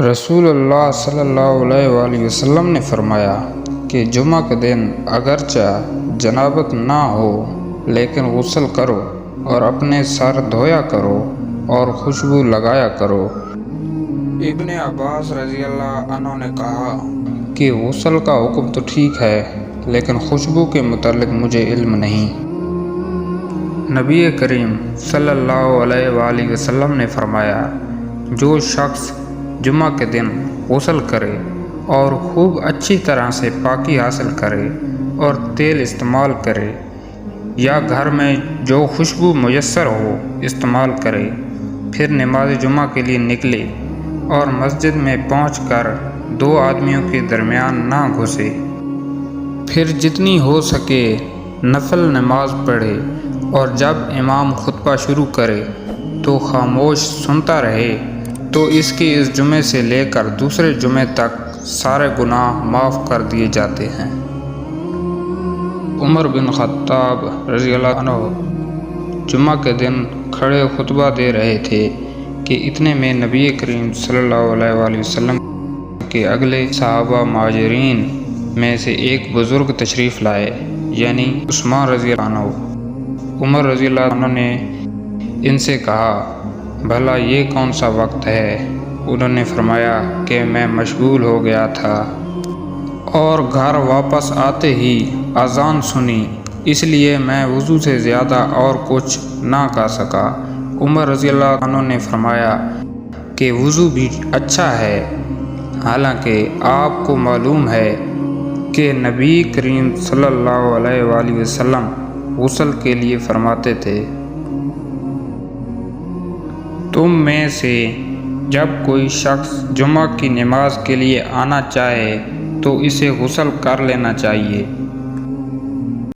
رسول اللہ صلی اللہ علیہ وآلہ وسلم نے فرمایا کہ جمعہ کے دن اگرچہ جنابت نہ ہو لیکن غسل کرو اور اپنے سر دھویا کرو اور خوشبو لگایا کرو۔ ابن عباس رضی اللہ عنہ نے کہا کہ غسل کا حکم تو ٹھیک ہے لیکن خوشبو کے متعلق مجھے علم نہیں۔ نبی کریم صلی اللہ علیہ وآلہ وسلم نے فرمایا جو شخص جمعہ کے دن غسل کرے اور خوب اچھی طرح سے پاکی حاصل کرے اور تیل استعمال کرے یا گھر میں جو خوشبو میسر ہو استعمال کرے، پھر نماز جمعہ کے لیے نکلے اور مسجد میں پہنچ کر دو آدمیوں کے درمیان نہ گھسے، پھر جتنی ہو سکے نفل نماز پڑھے اور جب امام خطبہ شروع کرے تو خاموش سنتا رہے تو اس کے اس جمعے سے لے کر دوسرے جمعے تک سارے گناہ معاف کر دیے جاتے ہیں۔ عمر بن خطاب رضی اللہ عنہ جمعہ کے دن کھڑے خطبہ دے رہے تھے کہ اتنے میں نبی کریم صلی اللہ علیہ وآلہ وسلم کے اگلے صحابہ مہاجرین میں سے ایک بزرگ تشریف لائے، یعنی عثمان رضی اللہ عنہ۔ عمر رضی اللہ عنہ نے ان سے کہا بھلا یہ کون سا وقت ہے؟ انہوں نے فرمایا کہ میں مشغول ہو گیا تھا اور گھر واپس آتے ہی اذان سنی، اس لیے میں وضو سے زیادہ اور کچھ نہ کر سکا۔ عمر رضی اللہ عنہ نے فرمایا کہ وضو بھی اچھا ہے، حالانکہ آپ کو معلوم ہے کہ نبی کریم صلی اللہ علیہ وآلہ وسلم غسل کے لیے فرماتے تھے تم میں سے جب کوئی شخص جمعہ کی نماز کے لیے آنا چاہے تو اسے غسل کر لینا چاہیے۔